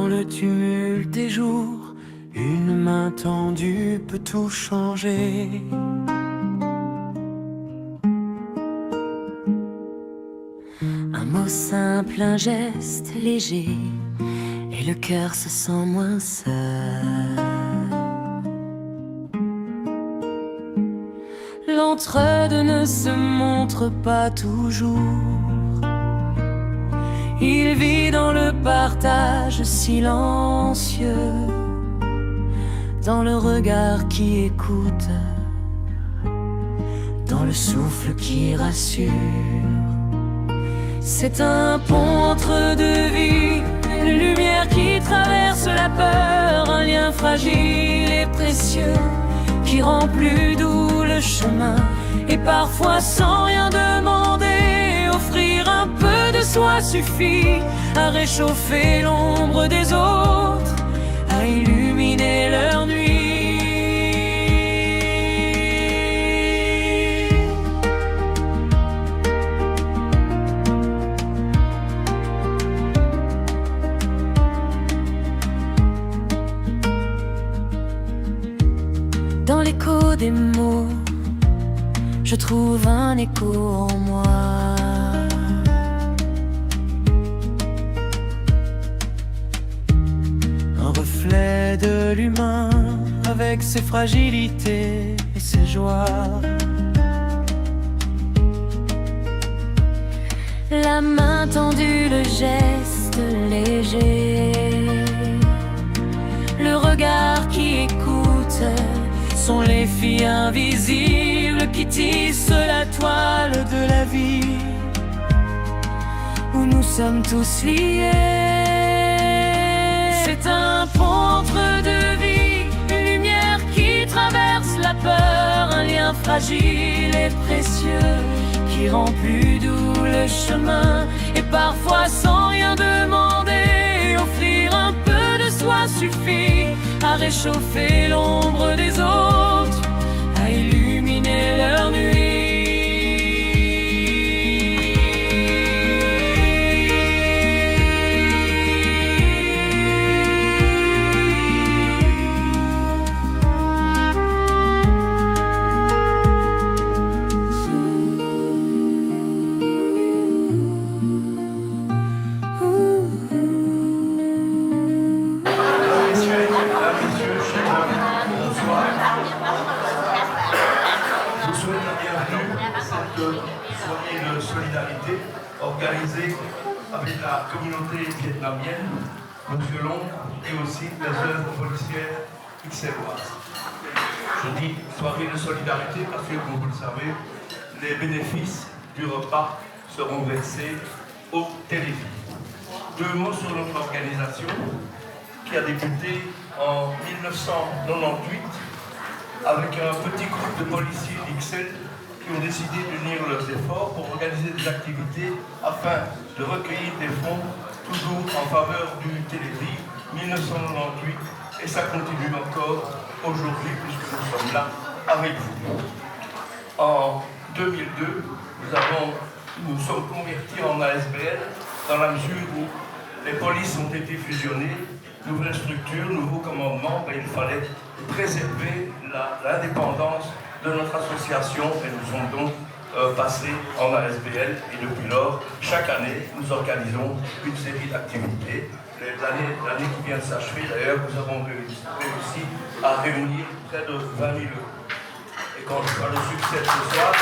Dans le tumulte des jours, une main tendue peut tout changer. Un mot simple, un geste léger, et le cœur se sent moins seul. L'entre-deux ne se montre pas toujours. Il vit dans le partage silencieux, dans le regard qui écoute, dans le souffle qui rassure. C'est un pont entre deux vies, une lumière qui traverse la peur, un lien fragile et précieux qui rend plus doux le chemin. Et parfois sans rien demander, offrir un peu de soi suffit à réchauffer l'ombre des autres, à illuminer leur nuit. Dans l'écho des mots, je trouve un écho en moi. Un reflet de l'humain avec ses fragilités et ses joies. La main tendue, le geste léger, le regard qui écoute, sont les filles invisibles qui tissent la toile de la vie, où nous sommes tous liés. C'est un pont entre deux vies, une lumière qui traverse la peur, un lien fragile et précieux qui rend plus doux le chemin. Et parfois sans rien demander, offrir un peu de soi suffit à réchauffer l'ombre des autres, à illuminer leur nuit. Soirée de solidarité organisée avec la communauté vietnamienne, M. Long, et aussi les œuvres policières ixelloises. Je dis soirée de solidarité parce que, comme vous le savez, les bénéfices du repas seront versés au télévis. Deux mots sur notre organisation qui a débuté en 1998 avec un petit groupe de policiers d'Ixelles qui ont décidé d'unir leurs efforts pour organiser des activités afin de recueillir des fonds toujours en faveur du télévis 1998, et ça continue encore aujourd'hui puisque nous sommes là avec vous. En 2002, nous sommes convertis en ASBL dans la mesure où les polices ont été fusionnées, nouvelle structure, nouveau commandement, il fallait préserver l'indépendance de notre association, et nous sommes donc passés en ASBL, et depuis lors, chaque année, nous organisons une série d'activités. L'année qui vient de s'achever, d'ailleurs, nous avons réussi à réunir près de 20 000 euros. Et quand je vois le succès de ce soir,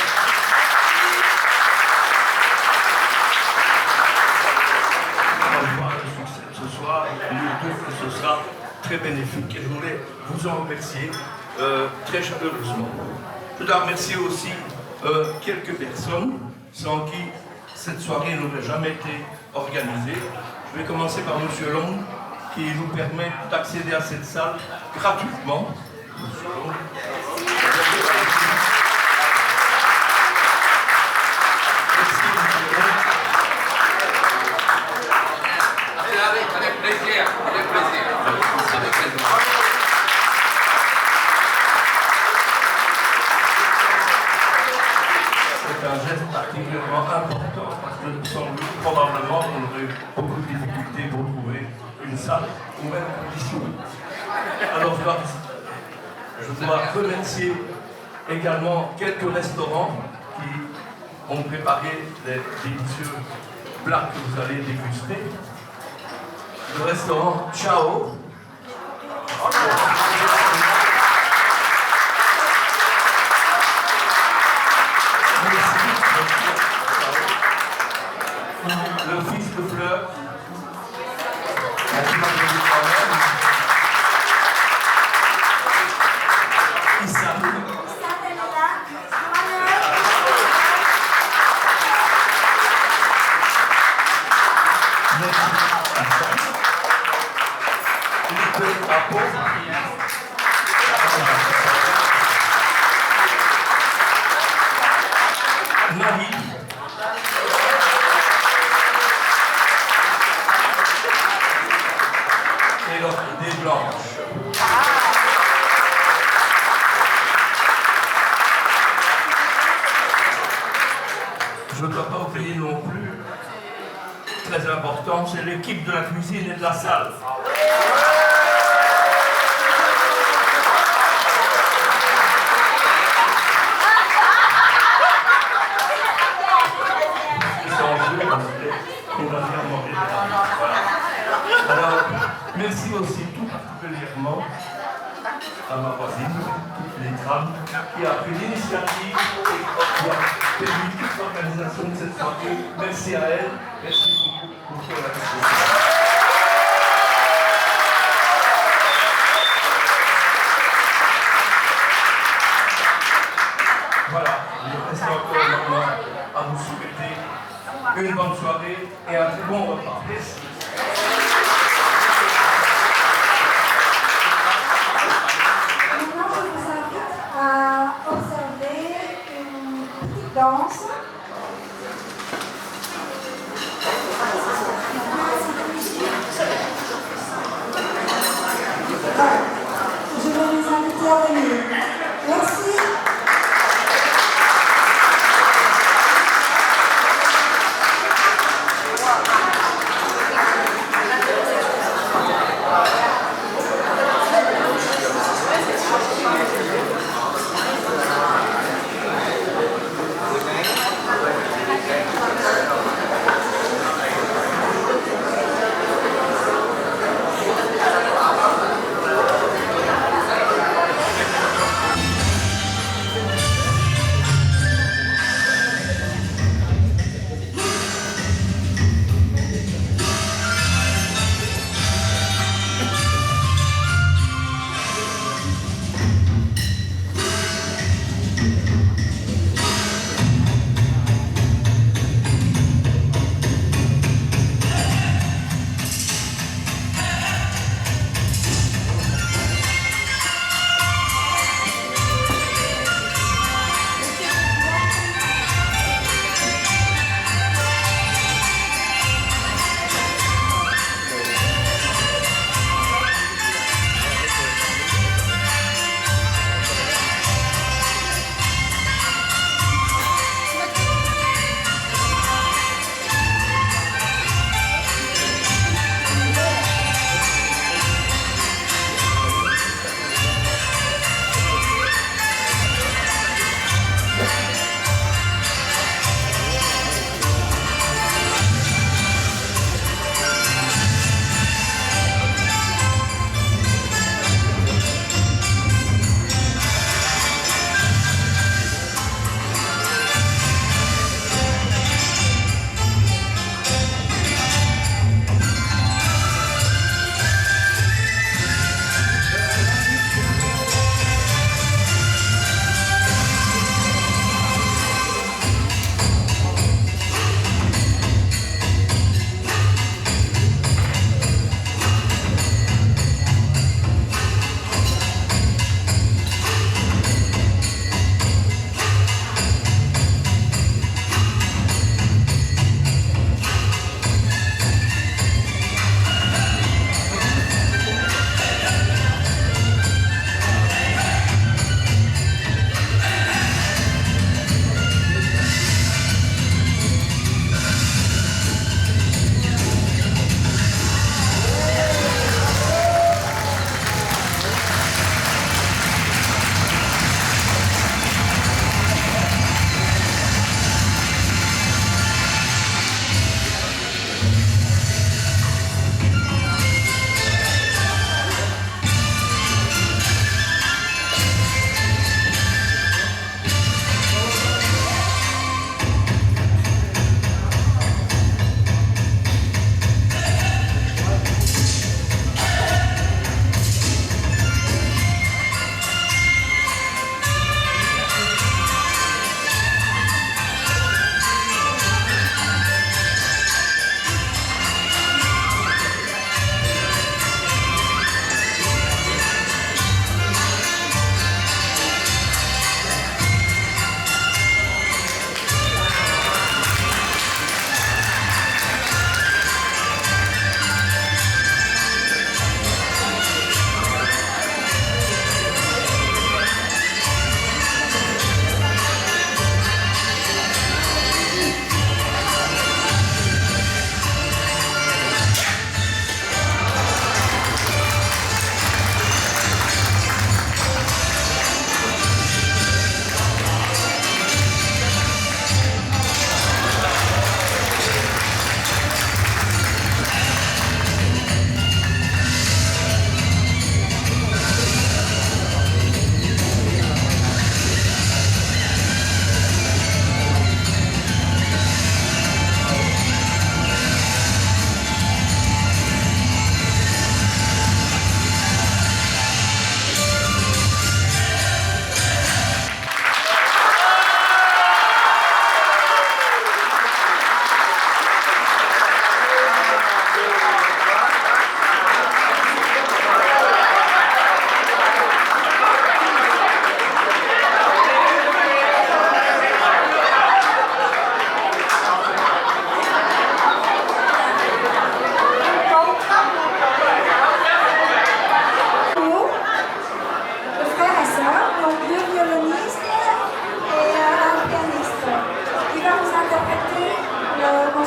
nous doutons que ce sera très bénéfique, et je voulais vous en remercier très chaleureusement. Je dois remercier aussi quelques personnes sans qui cette soirée n'aurait jamais été organisée. Je vais commencer par M. Long, qui nous permet d'accéder à cette salle gratuitement. Monsieur Long. Avec plaisir, avec plaisir. C'est un geste particulièrement important parce que sans lui, probablement, on aurait beaucoup de difficultés pour trouver une salle ou même condition. Alors, je dois remercier également quelques restaurants qui ont préparé des délicieux plats que vous allez déguster. Le restaurant Ciao. Le fils de Fleur. Marie. Et l'autre des blanches. Je ne dois pas oublier non plus, très important, c'est l'équipe de la cuisine et de la salle. Alors, merci aussi tout particulièrement à ma voisine, les femmes, qui a pris l'initiative et qui a permis toute l'organisation de cette soirée. Merci à elle, merci beaucoup pour son assistance. Voilà, il me reste encore maintenant à vous souhaiter une bonne soirée et un très bon repas. Merci. Maintenant, je vous invite à observer une petite danse. Je vais les inviter à venir. Merci.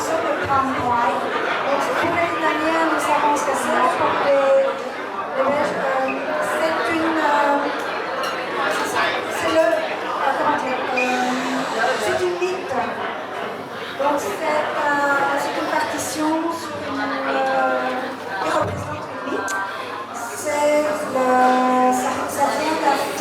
morceau de Palm White. Donc pour les Vietnamiens, nous savons ce que c'est. Pour les Belges, c'est une mythe. Donc c'est une partition qui représente une mythe. Ça vient d'un film.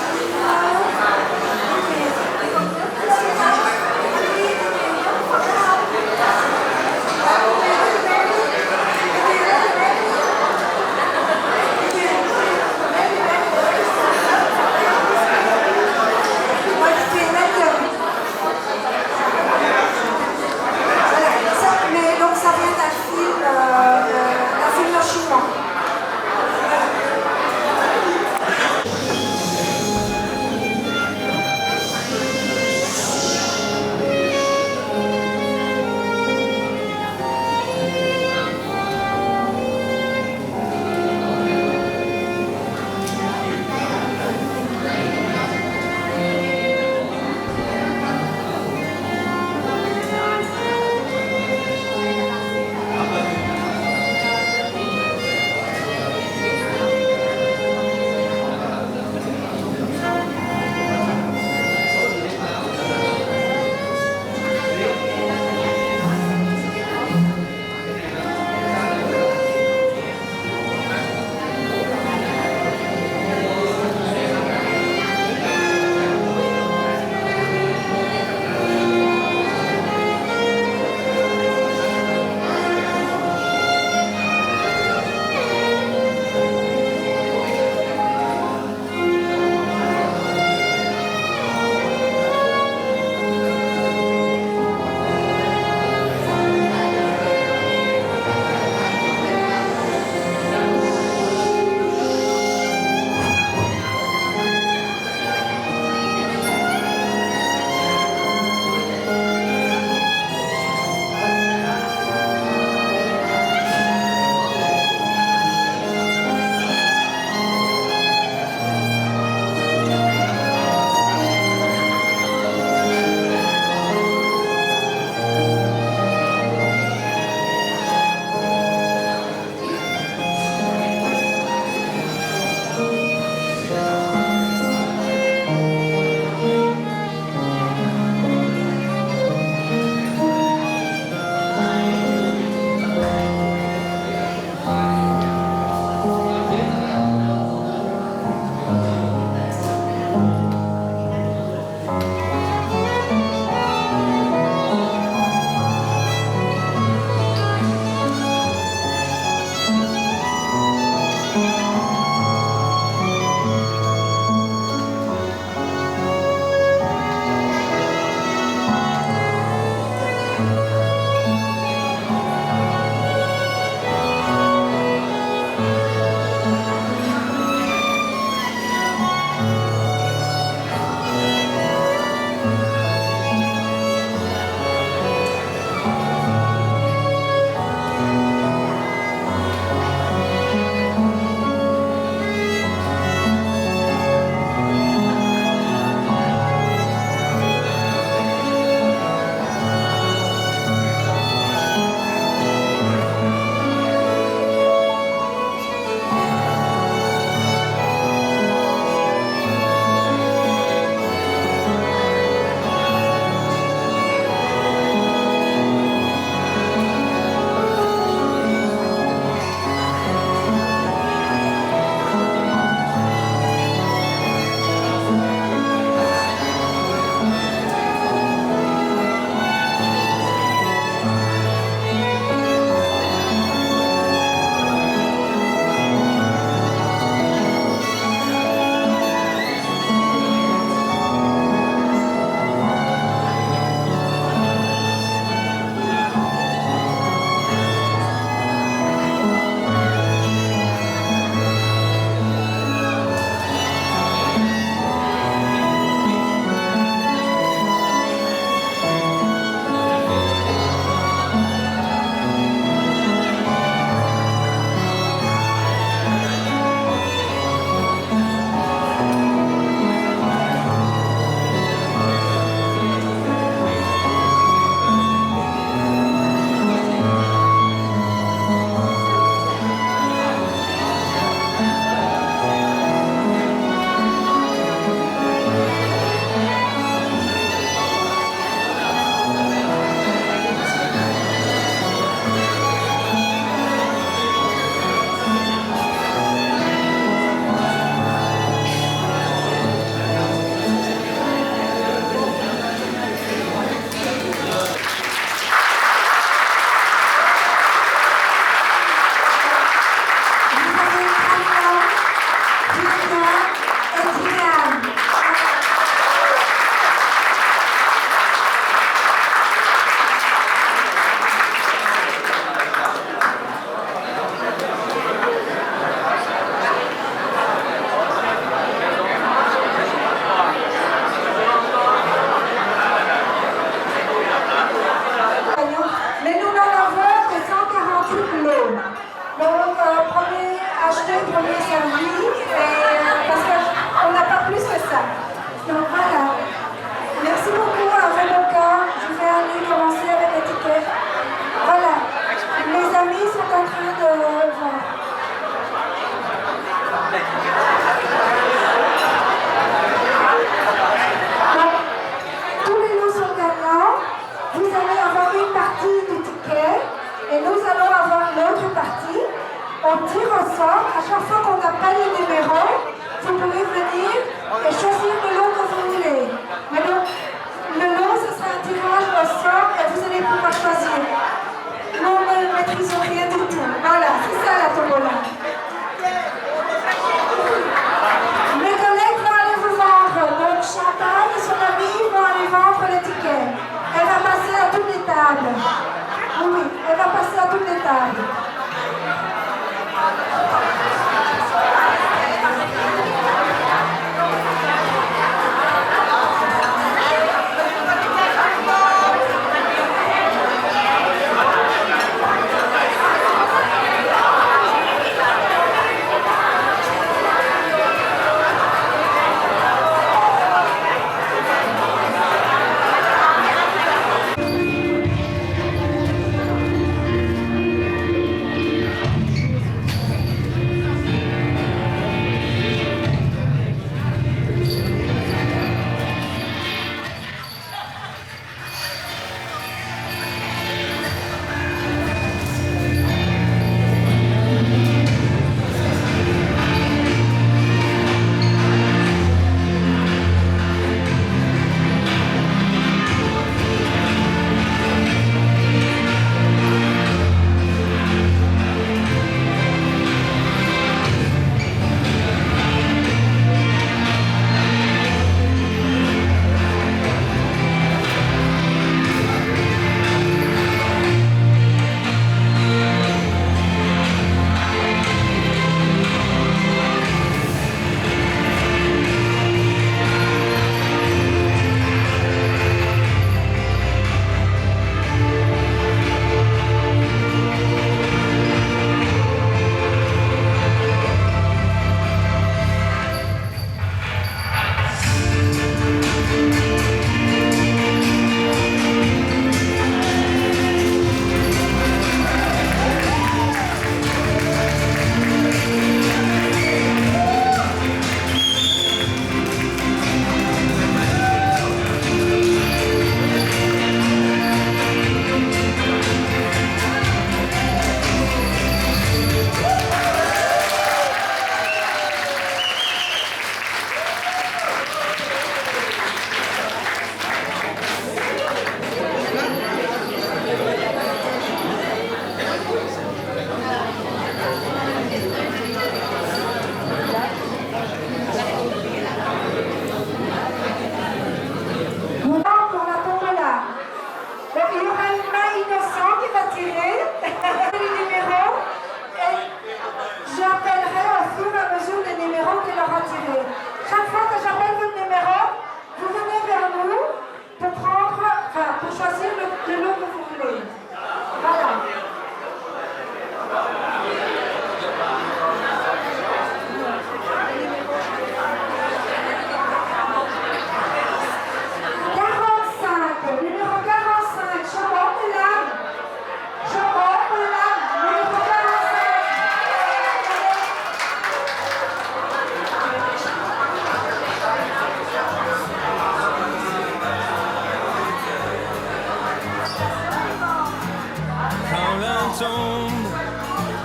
une partie du ticket et nous allons avoir l'autre partie. On tire au sort. À chaque fois qu'on n'a pas les numéros, vous pouvez venir et choisir le lot que vous voulez. Mais donc, le lot, ce sera un tirage au sort et vous allez pouvoir choisir. Nous ne maîtrisons rien du tout. Voilà, c'est ça la tombola. Mes collègues vont aller vous vendre. Donc Chantal et son ami vont aller vendre les tickets. Elle va passer à toutes les tables. Oui, elle va passer à toutes les tables.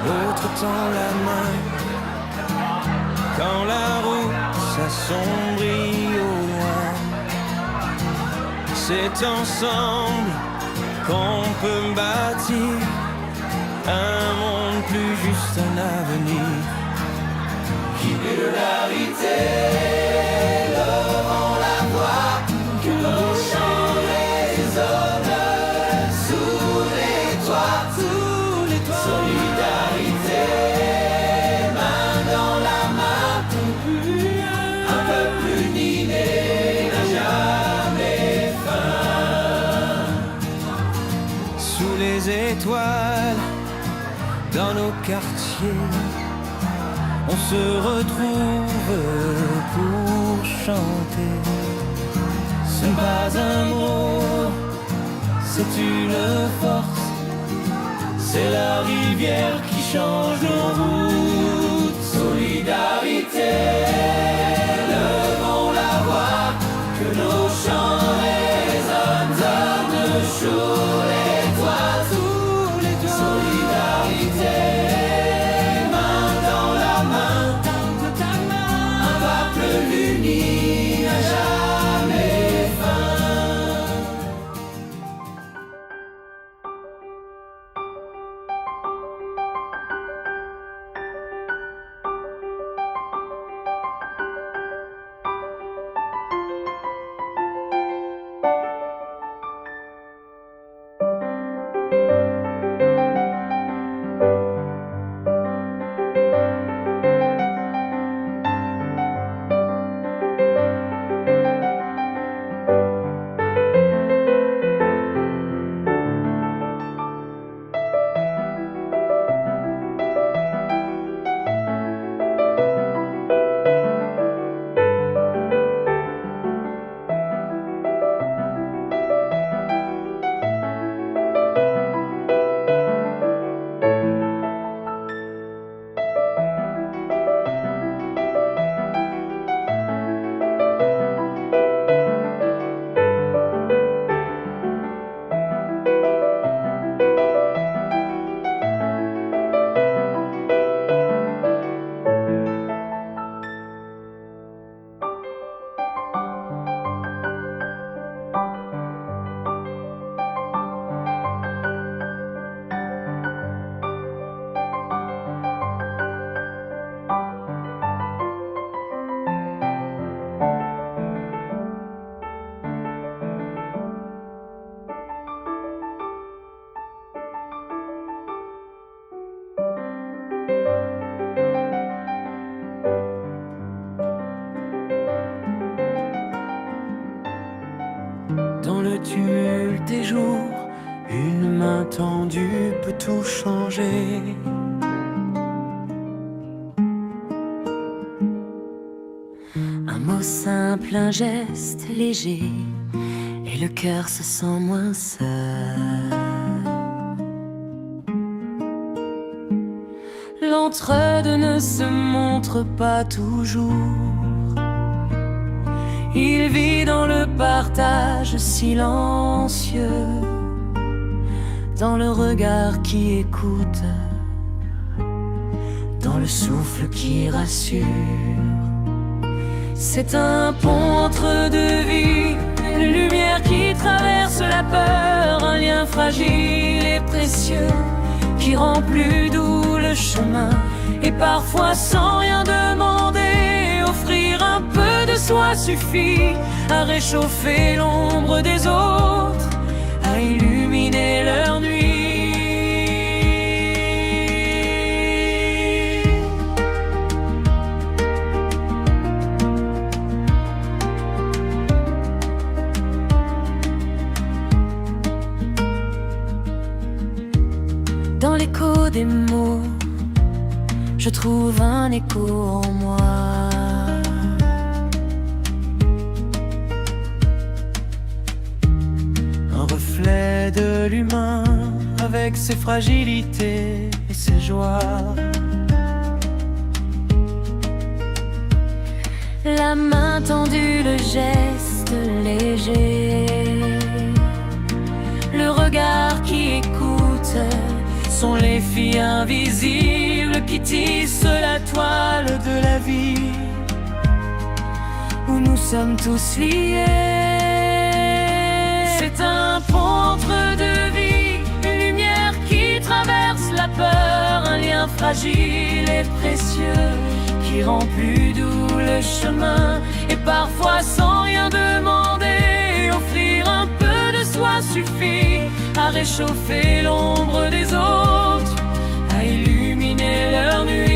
l'autre tend la main. Quand la route s'assombrit au loin, c'est ensemble qu'on peut bâtir un monde plus juste, un avenir. Hilarité devant la voix, que nos chants résonnent sous les toits. Solidarité, main dans la main, un peuple uni n'a jamais faim. Sous les étoiles, dans nos quartiers, on se retrouve pour chanter. Ce n'est pas un mot, c'est une force. C'est la rivière qui change nos routes. Solidarité, levons la voix, que nos chants résonnent, donnent jour les main tendue peut tout changer. Un mot simple, un geste léger, et le cœur se sent moins seul. L'entre-deux ne se montre pas toujours. Il vit dans le partage silencieux, dans le regard qui écoute, dans le souffle qui rassure. C'est un pont entre deux vies, une lumière qui traverse la peur, un lien fragile et précieux qui rend plus doux le chemin. Et parfois sans rien demander, offrir un peu de soi suffit à réchauffer l'ombre des autres, à illuminer leur nuit. Dans l'écho des mots, je trouve un écho en moi. Un reflet de l'humain avec ses fragilités et ses joies. La main tendue, le geste léger, le regard qui écoute, sont les filles invisibles qui tissent la toile de la vie, où nous sommes tous liés. C'est un pont entre deux vies, une lumière qui traverse la peur, un lien fragile et précieux qui rend plus doux le chemin. Et parfois sans rien demander, offrir un peu de soi suffit à réchauffer l'ombre des autres, à illuminer leur nuit.